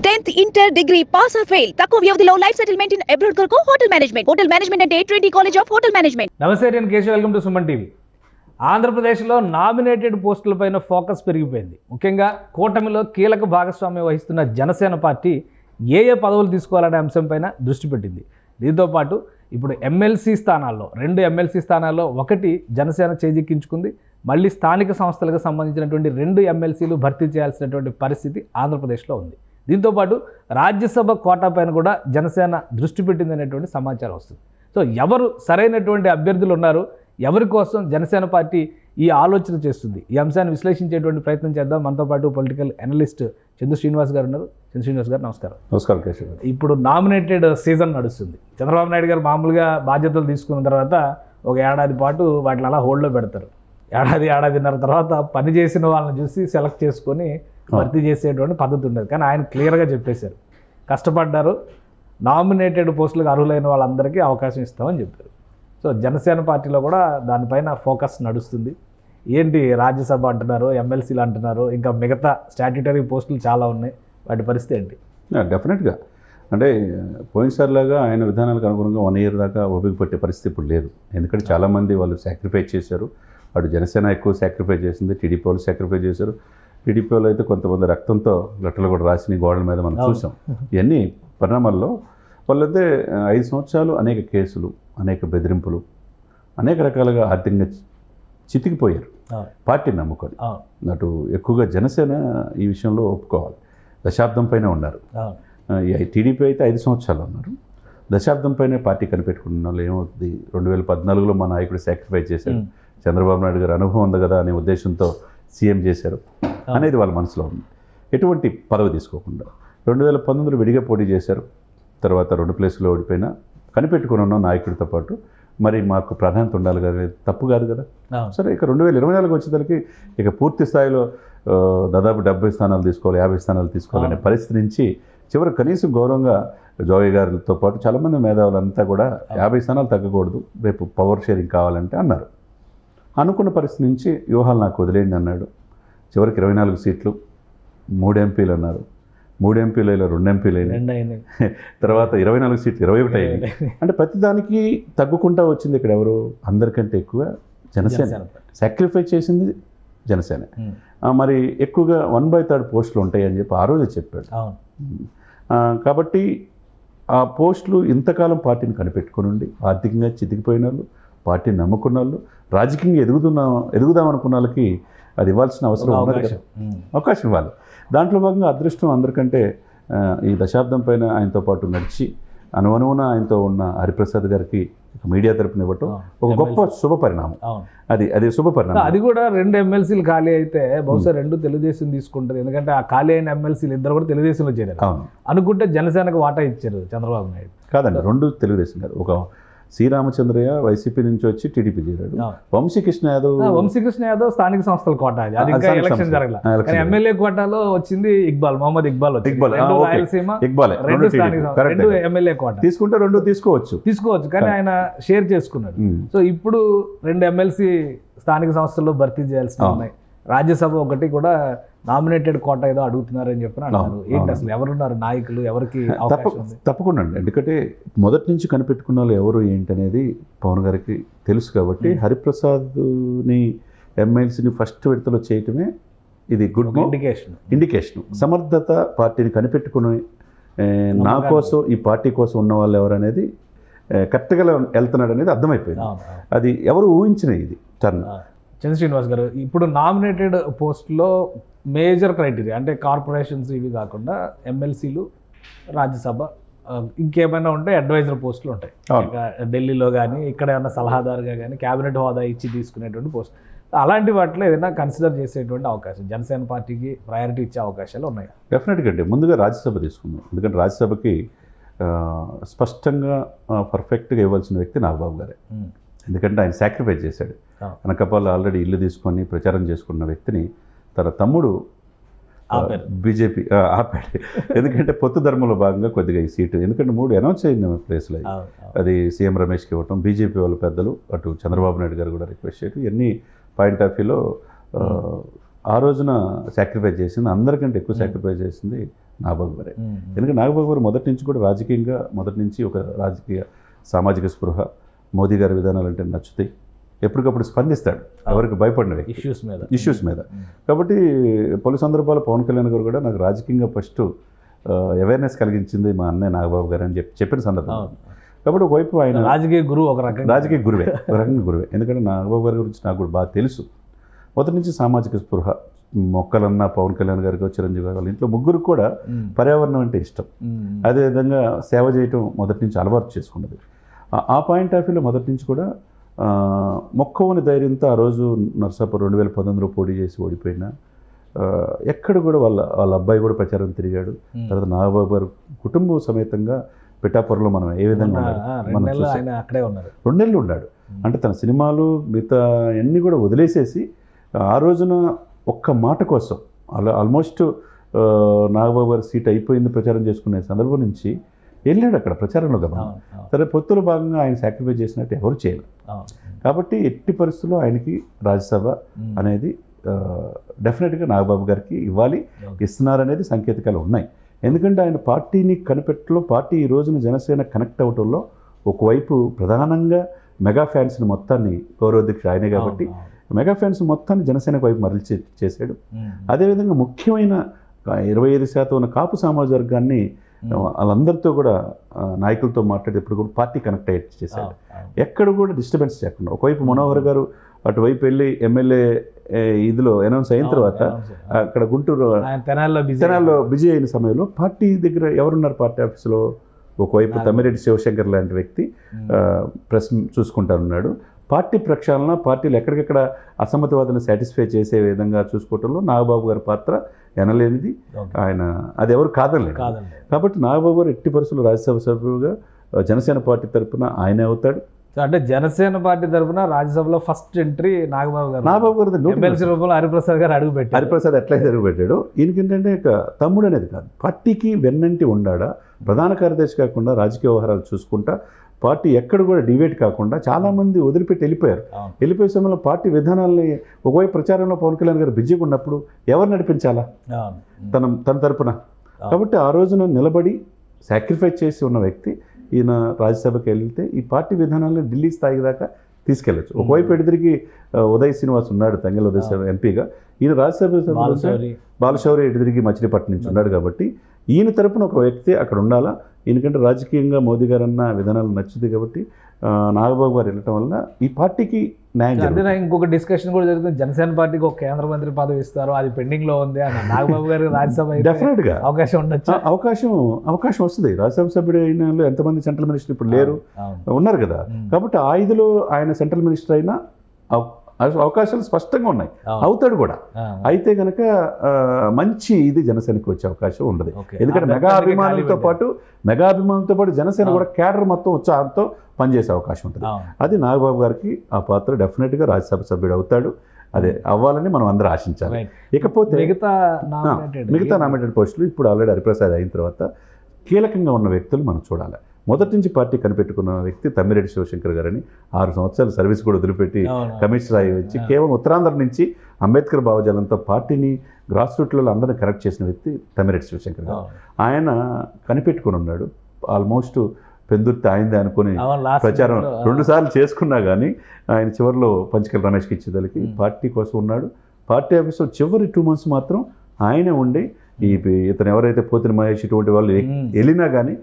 10th inter degree pass or fail తక్కువ వ్యవధిలో life settlement in abroad కొరకు hotel management అంటే Trinity college of hotel management. నమస్తే, నేను Keshav. Welcome to Suman TV. ఆంధ్రప్రదేశ్లో నామినేటెడ్ పోస్టులపైన ఫోకస్ పెరిగిపోయింది. ముఖ్యంగా కూటమిలో కీలక భాగస్వామ్యం వహిస్తున్న జనసేన పార్టీ ఏ పదవులు తీసుకోవాలనే అంశంపైన దృష్టి పెట్టింది. దీంతోపాటు ఇప్పుడు ఎమ్మెల్సీ స్థానాల్లో 2 ఎమ్మెల్సీ స్థానాల్లో ఒకటి జనసేన చేజిక్కించుకుంది. మళ్ళీ స్థానిక సంస్థలకు సంబంధించినటువంటి 2 ఎమ్మెల్సీలు భర్తీ చేయాల్సినటువంటి పరిస్థితి ఆంధ్రప్రదేశ్లో ఉంది. దీంతోపాటు రాజ్యసభ కోటా పైన కూడా జనసేన దృష్టి పెట్టిందనేటువంటి సమాచారం వస్తుంది. సో ఎవరు సరైనటువంటి అభ్యర్థులు ఉన్నారు, ఎవరి కోసం జనసేన పార్టీ ఈ ఆలోచన చేస్తుంది, ఈ అంశాన్ని విశ్లేషించేటువంటి ప్రయత్నం చేద్దాం. మనతో పాటు పొలిటికల్ అనలిస్ట్ చంద్ర శ్రీనివాస్ గారు ఉన్నారు. చంద్ర శ్రీనివాస్ గారు నమస్కారం. నమస్కారం కేశవ్ గారు. ఇప్పుడు నామినేటెడ్ సీజన్ నడుస్తుంది. చంద్రబాబు నాయుడు గారు మామూలుగా బాధ్యతలు తీసుకున్న తర్వాత ఒక ఏడాది పాటు వాటిని అలా హోల్డ్లో పెడతారు. ఏడాదిన్నర తర్వాత పని చేసిన వాళ్ళని చూసి సెలెక్ట్ చేసుకొని భర్తీ చేసేటువంటి పద్ధతి ఉండేది. కానీ ఆయన క్లియర్గా చెప్పేశారు, కష్టపడ్డారు, నామినేటెడ్ పోస్టులకు అర్హులైన వాళ్ళందరికీ అవకాశం ఇస్తామని చెప్పారు. సో జనసేన పార్టీలో కూడా దానిపైన ఫోకస్ నడుస్తుంది. ఏంటి, రాజ్యసభ అంటున్నారు, ఎమ్మెల్సీలు అంటున్నారు, ఇంకా మిగతా స్టాట్యుటరీ పోస్టులు చాలా ఉన్నాయి. వాటి పరిస్థితి ఏంటి? డెఫినెట్గా అంటే పోయినసారిలాగా ఆయన విధానాలకు అనుగుణంగా 1 ఇయర్ దాకా ఓపిక పట్టే పరిస్థితి ఇప్పుడు లేదు. ఎందుకంటే చాలామంది వాళ్ళు సాక్రిఫైస్ చేశారు. అటు జనసేన ఎక్కువ సాక్రిఫైస్ చేసింది, టీడీపీ వాళ్ళు సాక్రిఫైస్ చేశారు. టీడీపీ వాళ్ళు అయితే కొంతమంది రక్తంతో లెటర్లు కూడా రాసిన గోడల మీద మనం చూసాం. ఇవన్నీ పరిణామాల్లో వాళ్ళైతే 5 సంవత్సరాలు అనేక కేసులు, అనేక బెదిరింపులు, అనేక రకాలుగా ఆర్థికంగా చితికిపోయారు పార్టీని నమ్ముకొని. అటు ఎక్కువగా జనసేన ఈ విషయంలో ఒప్పుకోవాలి, దశాబ్దం పైన ఉన్నారు. టీడీపీ అయితే 5 సంవత్సరాలు ఉన్నారు, దశాబ్దం పైన పార్టీ కనిపెట్టుకున్న వాళ్ళు ఏమవుతుంది, 2014లో మా నాయకుడు సాక్రిఫైస్ చేశారు, చంద్రబాబు నాయుడు గారు అనుభవం ఉంది కదా అనే ఉద్దేశంతో సీఎం చేశారు అనేది వాళ్ళ మనసులో ఉంది. ఎటువంటి పదవి తీసుకోకుండా 2019లో విడిగా పోటీ చేశారు. తర్వాత 2 ప్లేసులో ఓడిపోయినా కనిపెట్టుకుని ఉన్న నాయకుడితో పాటు మరి మాకు ప్రాధాన్యత ఉండాలి కదా, తప్పు కాదు కదా. సరే, ఇక 2024 వచ్చేసరికి ఇక పూర్తి స్థాయిలో దాదాపు 70 స్థానాలు తీసుకోవాలి, 50 స్థానాలు తీసుకోవాలనే పరిస్థితి నుంచి చివరికి కనీసం గౌరవంగా జోగి గారితో పాటు చాలామంది మేధావులంతా కూడా 50 స్థానాలు తగ్గకూడదు, రేపు పవర్ షేరింగ్ కావాలంటే అన్నారు. అనుకున్న పరిస్థితి నుంచి వ్యూహాలు నాకు వదిలేయండి అన్నాడు. చివరికి 24 సీట్లు, 3 ఎంపీలు అన్నారు. 3 ఎంపీలు అయినా 2 ఎంపీలు అయినాయి. తర్వాత 24 సీట్లు 21 అయినాయి. అంటే ప్రతిదానికి తగ్గుకుంటా వచ్చింది ఇక్కడ ఎవరు, అందరికంటే ఎక్కువ జనసేన. సాక్రిఫైస్ చేసింది జనసేన. మరి ఎక్కువగా 1/3 పోస్టులు ఉంటాయి అని చెప్పి ఆ రోజు చెప్పాడు. కాబట్టి ఆ పోస్టులు ఇంతకాలం పార్టీని కనిపెట్టుకుని ఉండి ఆర్థికంగా చితికిపోయిన వాళ్ళు, పార్టీని నమ్ముకున్న వాళ్ళు, రాజకీయంగా ఎదుగుదాం అనుకున్న వాళ్ళకి అది ఇవ్వాల్సిన అవసరం ఉన్నది కదా, అవకాశం ఇవ్వాలి. దాంట్లో భాగంగా అదృష్టం అందరికంటే ఈ దశాబ్దం పైన ఆయనతో పాటు నడిచి అనువనువున ఆయనతో ఉన్న హరిప్రసాద్ గారికి మీడియా తరపున ఇవ్వటం ఒక గొప్ప శుభ పరిణామం. అది శుభ పరిణామం. అది కూడా 2 ఎమ్మెల్సీలు ఖాళీ అయితే బహుశా 2 తెలుగుదేశం తీసుకుంటుంది. ఎందుకంటే ఆ ఖాళీ అయిన ఎమ్మెల్సీలు ఇద్దరు కూడా తెలుగుదేశంలో చేరారు అనుకుంటే జనసేనకు వాటా ఇచ్చారు చంద్రబాబు నాయుడు. కాదండి, 2 తెలుగుదేశం కాదు. ఒక శ్రీరామచంద్రయ్య వైసీపీ నుంచి వచ్చి టీడీపీ చేరాడు. వంశీకృష్ణ యాదవ్ స్థానిక సంస్థల కోటా, అది ఇంకా ఎలక్షన్ జరగలేదు. కానీ ఎమ్మెల్యే కోటాలో వచ్చింది మొహమ్మద్ ఇక్బాల్ రాయలసీమ, 2 ఎమ్మెల్యే కోటా తీసుకుంటే 2 తీసుకోవచ్చు, కానీ ఆయన షేర్ చేసుకున్నాడు. సో ఇప్పుడు 2 ఎమ్మెల్సీ స్థానిక సంస్థల్లో భర్తీ చేయాల్సి ఉన్నాయి. రాజ్యసభ ఒకటి కూడా నామినేటెడ్ కోట ఏదో అడుగుతున్నారని చెప్పి అన్నారు. ఏంటి అసలు ఎవరున్నారు నాయకులు, ఎవరికి తప్పకుండా అండి. ఎందుకంటే మొదటి నుంచి కనిపెట్టుకున్న వాళ్ళు ఎవరు ఏంటి అనేది పవన్ గారికి తెలుసు. కాబట్టి హరిప్రసాద్ని ఎమ్మెల్సీని ఫస్ట్ విడతలో చేయటమే ఇది గుడ్ ఇండికేషన్. సమర్థత, పార్టీని కనిపెట్టుకుని నా కోసం, ఈ పార్టీ కోసం ఉన్న వాళ్ళు ఎవరు అనేది కరెక్ట్గా వెళ్తున్నాడు అనేది అర్థమైపోయింది. అది ఎవరు ఊహించిన ఇది టర్న్. చంద్ర శ్రీనివాస్ గారు, ఇప్పుడు నామినేటెడ్ పోస్టులో మేజర్ క్రైటీరియా అంటే కార్పొరేషన్స్ ఇవి కాకుండా ఎమ్మెల్సీలు, రాజ్యసభ, ఇంకేమైనా ఉంటే అడ్వైజర్ పోస్టులు ఉంటాయి. ఢిల్లీలో కానీ ఇక్కడ ఏమైనా సలహాదారుగా కానీ క్యాబినెట్ హోదా ఇచ్చి తీసుకునేటువంటి పోస్ట్, అలాంటి వాటిలో ఏదైనా కన్సిడర్ చేసేటువంటి అవకాశం జనసేన పార్టీకి ప్రయారిటీ ఇచ్చే అవకాశాలు ఉన్నాయి. డెఫినెట్గా అండి. ముందుగా రాజ్యసభ తీసుకుందాం. ఎందుకంటే రాజ్యసభకి స్పష్టంగా పర్ఫెక్ట్గా ఇవ్వాల్సిన వ్యక్తి నాగబాబు గారే. ఎందుకంటే ఆయన సాక్రిఫైస్ చేశాడు. అనకాపల్లి ఆల్రెడీ ఇల్లు తీసుకొని ప్రచారం చేసుకున్న వ్యక్తిని తన తమ్ముడు బీజేపీ ఆపాడు. ఎందుకంటే పొత్తు ధర్మంలో భాగంగా కొద్దిగా ఈ సీటు, ఎందుకంటే 3 అనౌన్స్ అయిన ప్లేస్లో అది సీఎం రమేష్కి ఇవ్వటం, బీజేపీ వాళ్ళ పెద్దలు అటు చంద్రబాబు నాయుడు గారు కూడా రిక్వెస్ట్ చేయడం, ఇవన్నీ పాయింట్ ఆఫ్ వ్యూలో ఆ రోజున సాక్రిఫైస్ చేసింది, అందరికంటే ఎక్కువ సాక్రిఫైస్ చేసింది నాగబాబు గారే. ఎందుకంటే నాగబాబు గారు మొదటి నుంచి కూడా రాజకీయంగా మొదటి నుంచి ఒక రాజకీయ సామాజిక స్పృహ, మోదీ గారి విధానాలు అంటే నచ్చుతాయి, ఎప్పటికప్పుడు స్పందిస్తాడు, ఎవరికి భయపడిన వ్యక్తి ఇష్యూస్ మీద. కాబట్టి పలు సందర్భాలు పవన్ కళ్యాణ్ గారు కూడా నాకు రాజకీయంగా ఫస్ట్ అవేర్నెస్ కలిగించింది మా అన్నయ్య నాగబాబు గారు అని చెప్పిన సందర్భం. కాబట్టి ఒకవైపు ఆయన రాజకీయ గురువు, ఒక రకంగా గురువే. ఎందుకంటే నాగబాబు గారి గురించి నాకు కూడా బాగా తెలుసు. మొదటి నుంచి సామాజిక స్పృహ, మొక్కలన్న పవన్ కళ్యాణ్ గారికి, చిరంజీవి గారు, వాళ్ళ ఇంట్లో ముగ్గురికి కూడా పర్యావరణం అంటే ఇష్టం. అదేవిధంగా సేవ చేయటం మొదటి నుంచి అలవాటు చేసుకున్నది. ఆ పాయింట్ ఆఫ్ వ్యూలో మొదటి నుంచి కూడా మొక్కవని ధైర్యంతో ఆ రోజు నర్సాపూర్ 2019లో పోటీ చేసి ఓడిపోయినా ఎక్కడ కూడా వాళ్ళ అబ్బాయి కూడా ప్రచారం తిరిగాడు. తర్వాత నాగబాబు గారు కుటుంబ సమేతంగా పిఠాపురంలో మనం ఏ విధంగా మనం 2 నెలలు ఉన్నాడు. అంటే తన సినిమాలు మిగతా అన్నీ కూడా వదిలేసేసి ఆ రోజున ఒక్క మాట కోసం ఆల్మోస్ట్ నాగబాబు గారి సీట్ అయిపోయింది ప్రచారం చేసుకునే సందర్భం నుంచి వెళ్ళాడు అక్కడ ప్రచారంలో కదా. సరే, పొత్తులో భాగంగా ఆయన సాక్రిఫైస్ చేసినట్టు ఎవరు చేయలేదు. కాబట్టి ఎట్టి పరిస్థితుల్లో ఆయనకి రాజ్యసభ అనేది డెఫినెట్గా నాగబాబు గారికి ఇవ్వాలి, ఇస్తున్నారనేది సంకేతాలు ఉన్నాయి. ఎందుకంటే ఆయన పార్టీని కనిపెట్టలో, పార్టీ ఈ రోజున జనసేన కనెక్ట్ అవటంలో ఒకవైపు ప్రధానంగా మెగా ఫ్యాన్స్ని మొత్తాన్ని, గౌరవాధ్యక్షుడు ఆయనే కాబట్టి మెగా ఫ్యాన్స్ మొత్తాన్ని జనసేనకు వైపు మరల్చి చేశాడు. అదేవిధంగా ముఖ్యమైన 25% ఉన్న కాపు సామాజిక వర్గాన్ని వాళ్ళందరితో కూడా నాయకులతో మాట్లాడేటప్పుడు కూడా పార్టీ కనెక్ట్ అయ్యి చేశాడు. ఎక్కడ కూడా డిస్టర్బెన్స్ చేయకుండా. ఒకవైపు మనోహర్ గారు అటువైపు వెళ్ళి ఎమ్మెల్యే ఇదిలో అనౌన్స్ అయిన తర్వాత అక్కడ గుంటూరు తెనాల్లో బిజీ అయిన సమయంలో పార్టీ దగ్గర ఎవరున్నారు పార్టీ ఆఫీసులో? ఒకవైపు తమ్మిరెడ్డి శివశంకర్ లాంటి వ్యక్తి ప్రెస్ చూసుకుంటానున్నాడు. పార్టీ ప్రక్షాళన, పార్టీలు ఎక్కడికెక్కడ అసమ్మతివాదాన్ని సాటిస్ఫై చేసే విధంగా చూసుకోవటంలో నాగబాబు గారి పాత్ర ఎనలేనిది. ఆయన అది ఎవరు కాదనలేదు. కాబట్టి నాగబాబు గారు ఎట్టి పరిస్థితుల్లో రాజ్యసభ సభ్యులుగా జనసేన పార్టీ తరఫున ఆయనే అవుతాడు. అంటే జనసేన పార్టీ తరఫున రాజ్యసభలో ఫస్ట్ ఎంట్రీ నాగబాబు గారు. ఎమ్మెల్సీ రూపంలో హరిప్రసాద్ గారు అడుగుపెట్టారు. హరిప్రసాద్ ఎట్లయితే అడుగుపెట్టాడు. ఈయనకేంటంటే తమ్ముడు అనేది కాదు, పార్టీకి వెన్నంటి ఉండాడా, ప్రధాన కార్యదర్శి కాకుండా రాజకీయ వ్యవహారాలు చూసుకుంటా, పార్టీ ఎక్కడ కూడా డివేట్ కాకుండా చాలామంది వదిలిపెట్టి వెళ్ళిపోయారు. వెళ్ళిపోయే సమయంలో పార్టీ విధానాలని ఒకవైపు ప్రచారంలో పవన్ కళ్యాణ్ గారు బిజీగా ఉన్నప్పుడు ఎవరు నడిపించాలా తన తరపున? కాబట్టి ఆ రోజున నిలబడి సాక్రిఫైస్ చేసి ఉన్న వ్యక్తి ఈయన రాజ్యసభకి వెళ్తే ఈ పార్టీ విధానాలను ఢిల్లీ స్థాయి దాకా తీసుకెళ్లొచ్చు. ఒకవైపు ఎడిదిరికి ఉదయ్ శ్రీనివాస్ ఉన్నాడు, తంగెల ఉదయ్ ఎంపీగా. ఈయన రాజ్యసభ బాలశౌరి ఎడిదిరికి మచిలీపట్నం నుంచి ఉన్నాడు. కాబట్టి ఈయన తరపున ఒక వ్యక్తి అక్కడ ఉండాలా. ఎందుకంటే రాజకీయంగా మోదీ గారు అన్న విధానాలు నచ్చుతుంది. కాబట్టి నాగబాబు గారు వెళ్ళటం వల్ల ఈ పార్టీకి న్యాయం జరుగుతుంది. ఇంకొక డిస్కషన్ కూడా జరుగుతుంది, జనసేన పార్టీకి ఒక కేంద్ర మంత్రి పదవి ఇస్తారు, అది పెండింగ్ లో ఉంది అన్న. నాగబాబు గారు రాజ్యసభ డెఫినెట్గా అవకాశం ఉండొచ్చు. అవకాశం వస్తుంది. రాజ్యసభ సభ్యుడు అయిన ఎంతమంది సెంట్రల్ మినిస్టర్ ఇప్పుడు లేరు, ఉన్నారు కదా. కాబట్టి ఆ 5లో ఆయన సెంట్రల్ మినిస్టర్ అయినా అవకాశాలు స్పష్టంగా ఉన్నాయి, అవుతాడు కూడా. అయితే కనుక మంచి ఇది జనసేనకు వచ్చే అవకాశం ఉండదు. ఎందుకంటే మెగా అభిమానులతో పాటు జనసేన కూడా క్యాడర్ మొత్తం ఉత్సాహంతో పనిచేసే అవకాశం ఉంటుంది. అది నాగబాబు గారికి ఆ పాత్ర డెఫినెట్గా రాజ్యసభ సభ్యుడు అవుతాడు. అదే అవ్వాలని మనం అందరూ ఆశించాలి. ఇకపోతే మిగతా నామినేటెడ్ పోస్టులు ఇప్పుడు ఆల్రెడీ హరిప్రసాద్ అయిన తర్వాత కీలకంగా ఉన్న వ్యక్తులు మనం చూడాలి. మొదటి నుంచి పార్టీ కనిపెట్టుకున్న వ్యక్తి తమ్మిరెడ్డి శివశంకర్ గారని. 6 సంవత్సరాలు సర్వీస్ కూడా వదిలిపెట్టి కమిషనర్ అయ్యి వచ్చి కేవలం ఉత్తరాంధ్ర నుంచి అంబేద్కర్ భావజాలంతో పార్టీని గ్రాస్ రూట్లలో అందరినీ కరెక్ట్ చేసిన వ్యక్తి తమ్మిరెడ్డి శివశంకర్ గారు. ఆయన కనిపెట్టుకుని ఉన్నాడు. ఆల్మోస్ట్ పెందుర్తి ఆయనదే అనుకుని ప్రచారం 2 సార్లు చేసుకున్నా కానీ ఆయన చివరిలో పంచకల్ రమేష్కి ఇచ్చేదానికి పార్టీ కోసం ఉన్నాడు. పార్టీ ఆఫీసులో చివరి 2 months మాత్రం ఆయనే ఉండి ఇతను ఎవరైతే పోతిన మహేష్ ఇటువంటి వాళ్ళు వెళ్ళినా కానీ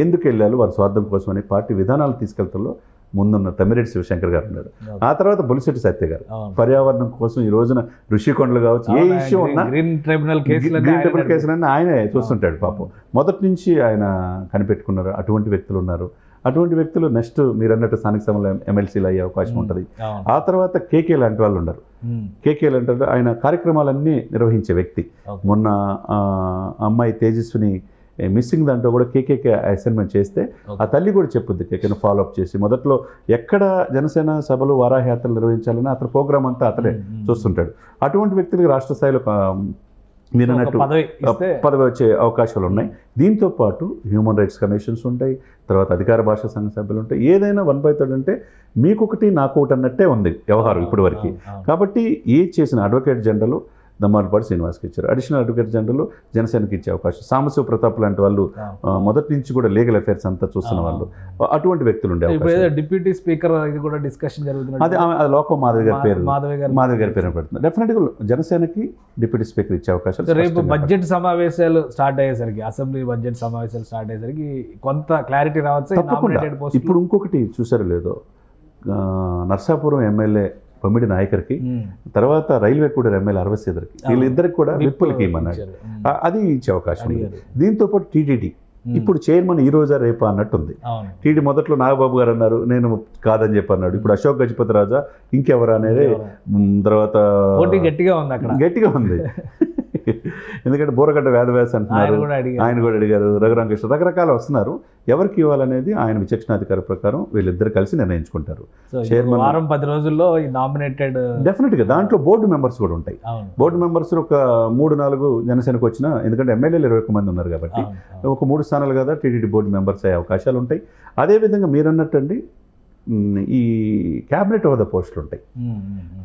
ఎందుకు వెళ్ళాలి, వారి స్వార్థం కోసం అని పార్టీ విధానాలు తీసుకెళ్తాలో ముందున్న తమ్మిరెడ్డి శివశంకర్ గారు ఉన్నాడు. ఆ తర్వాత బొలిశెట్టి సత్య గారు పర్యావరణం కోసం ఈ రోజున ఋషికొండలు కావచ్చు, ఏ ఇష్యూ ఉన్నా గ్రీన్ ట్రిబ్యునల్ కేసులన్నీ ఆయనే చూస్తుంటాడు. పాపం మొదటి నుంచి ఆయన కనిపెట్టుకున్నారు. అటువంటి వ్యక్తులు ఉన్నారు. అటువంటి వ్యక్తులు నెక్స్ట్ మీరు అన్నట్టు స్థానిక సంస్థల ఎమ్మెల్సీలు అయ్యే అవకాశం ఉంటుంది. ఆ తర్వాత కేకే లాంటి వాళ్ళు ఉన్నారు. కేకే లాంటి ఆయన కార్యక్రమాలన్నీ నిర్వహించే వ్యక్తి. మొన్న అమ్మాయి తేజస్విని మిస్సింగ్ దాంట్లో కూడా కేకేకే అసైన్మెంట్ చేస్తే ఆ తల్లి కూడా చెప్పుద్ది కేకేను ఫాలోఅప్ చేసి. మొదట్లో ఎక్కడ జనసేన సభలు వారాహయాత్రలు నిర్వహించాలని అతని ప్రోగ్రామ్ అంతా అతడే చూస్తుంటాడు. అటువంటి వ్యక్తులకి రాష్ట్ర స్థాయిలో మీరు అన్నట్టు పదవి వచ్చే అవకాశాలు ఉన్నాయి. దీంతో పాటు హ్యూమన్ రైట్స్ కమిషన్స్ ఉంటాయి, తర్వాత అధికార భాషా సంఘ సభ్యులు ఉంటాయి. ఏదైనా 1/3 అంటే మీకొకటి నాకొకటి అన్నట్టే ఉంది వ్యవహారం ఇప్పటి వరకు. కాబట్టి ఏ చేసిన అడ్వకేట్ జనరల్ దమ్మాలపాటి శ్రీనివాస్కి ఇచ్చారు. అడిషనల్ అడ్వకేట్ జనరల్ జనసేనకి ఇచ్చే అవకాశం. సాంబశివ ప్రతాప్ లాంటి వాళ్ళు మొదటి నుంచి కూడా లీగల్ అఫైర్స్ అంతా చూస్తున్న వాళ్ళు, అటువంటి వ్యక్తులు ఉండే అవకాశం. డిప్యూటీ స్పీకర్ ఇది కూడా డిస్కషన్ జరుగుతుంది. అది లోకం మాధవి గారి పేరు పెడుతుంది. డెఫినెట్గా జనసేనకి డిప్యూటీ స్పీకర్ ఇచ్చే అవకాశాలు. రేపు బడ్జెట్ సమావేశాలు స్టార్ట్ అయ్యేసరికి, అసెంబ్లీ బడ్జెట్ సమావేశాలు స్టార్ట్ అయ్యేసరికి కొంత క్లారిటీ రావచ్చు. ఇప్పుడు ఇంకొకటి చూసారో లేదో, నర్సాపురం ఎమ్మెల్యే పమిడి నాయకర్కి, తర్వాత రైల్వే కూడా ఎమ్మెల్యే అరవసేదర్కి, వీళ్ళిద్దరికి కూడా విప్పులకి ఇమ్మన్నాడు. అది ఇచ్చే అవకాశం ఉంది. దీంతో పాటు టీటీడీ ఇప్పుడు చైర్మన్ ఈ రోజా రేపా అన్నట్టుంది. టీడీ మొదట్లో నాగబాబు గారు అన్నారు, నేను కాదని చెప్పి అన్నాడు. ఇప్పుడు అశోక్ గజపతి రాజా, ఇంకెవరా అనేది తర్వాత గట్టిగా ఉంది. ఎందుకంటే బోరగడ్డ వేదవ్యాస అంటున్నారు, ఆయన కూడా అడిగారు. రఘురామకృష్ణ, రకరకాలు వస్తున్నారు. ఎవరికి ఇవ్వాలనేది ఆయన విచక్షణాధికారి ప్రకారం వీళ్ళిద్దరు కలిసి నిర్ణయించుకుంటారు. చైర్మన్ వారం 10 రోజుల్లో నామినేటెడ్ డెఫినెట్గా దాంట్లో బోర్డు మెంబర్స్ కూడా ఉంటాయి. బోర్డు మెంబర్స్ ఒక 3-4 జనసేనకు వచ్చిన, ఎందుకంటే ఎమ్మెల్యేలు 21 మంది ఉన్నారు కాబట్టి ఒక 3 స్థానాలు కదా టీటీడీ బోర్డు మెంబర్స్ అయ్యే అవకాశాలు ఉంటాయి. అదేవిధంగా మీరు అన్నట్టండి ఈ క్యాబినెట్ హోదా పోస్టులు ఉంటాయి.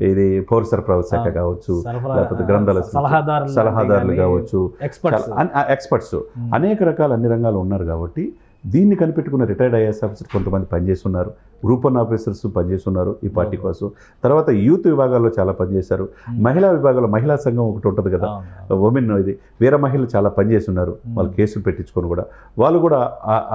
ఇది పౌర సరఫరా శాఖ కావచ్చు, లేకపోతే గ్రంథాల సలహాదారులు కావచ్చు, ఎక్స్పర్ట్స్ అనేక రకాల అన్ని రంగాలు ఉన్నారు. కాబట్టి దీన్ని కనిపెట్టుకున్న రిటైర్డ్ ఐఏఎస్ ఆఫీసర్ కొంతమంది పనిచేస్తున్నారు, గ్రూప్ 1 ఆఫీసర్స్ పనిచేస్తున్నారు ఈ పార్టీ కోసం. తర్వాత యూత్ విభాగాల్లో చాలా పనిచేశారు. మహిళా విభాగాల్లో మహిళా సంఘం ఒకటి ఉంటుంది కదా, ఉమెన్, ఇది వీర మహిళలు చాలా పనిచేస్తున్నారు. వాళ్ళు కేసులు పెట్టించుకొని కూడా వాళ్ళు కూడా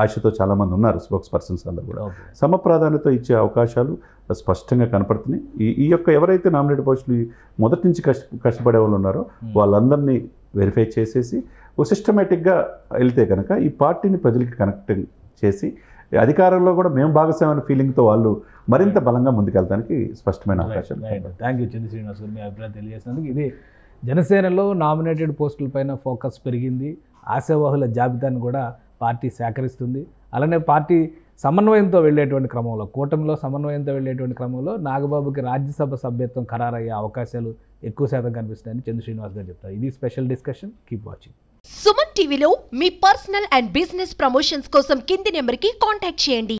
ఆశతో చాలామంది ఉన్నారు. స్పోక్స్ పర్సన్స్ అందరూ కూడా సమ ప్రాధాన్యత ఇచ్చే అవకాశాలు స్పష్టంగా కనపడుతున్నాయి. ఈ యొక్క ఎవరైతే నామినేటెడ్ పోస్టులు మొదటి నుంచి కష్టపడే వాళ్ళు ఉన్నారో వాళ్ళందరినీ వెరిఫై చేసేసి ఓ సిస్టమేటిక్గా వెళ్తే కనుక ఈ పార్టీని ప్రజలకి కనెక్ట్ చేసి అధికారంలో కూడా మేము భాగస్వామ్య ఫీలింగ్తో వాళ్ళు మరింత బలంగా ముందుకెళ్తానికి స్పష్టమైన అవకాశం. థ్యాంక్ యూ చంద్ర శ్రీనివాస్ గారు, మీ అభిప్రాయం తెలియజేసినందుకు. ఇది జనసేనలో నామినేటెడ్ పోస్టులపైన ఫోకస్ పెరిగింది. ఆశావాహుల జాబితాను కూడా పార్టీ సేకరిస్తుంది. అలానే పార్టీ సమన్వయంతో వెళ్ళేటువంటి క్రమంలో, కూటమిలో సమన్వయంతో వెళ్ళేటువంటి క్రమంలో నాగబాబుకి రాజ్యసభ సభ్యత్వం ఖరారయ్యే అవకాశాలు ఎక్కువ శాతం కనిపిస్తున్నాయని చంద్ర శ్రీనివాస్ గారు చెప్తారు. ఇది special discussion. Keep watching. Suman టీవీలో మీ పర్సనల్ అండ్ బిజినెస్ ప్రమోషన్స్ కోసం కింది నెంబర్కి కాంటాక్ట్ చేయండి.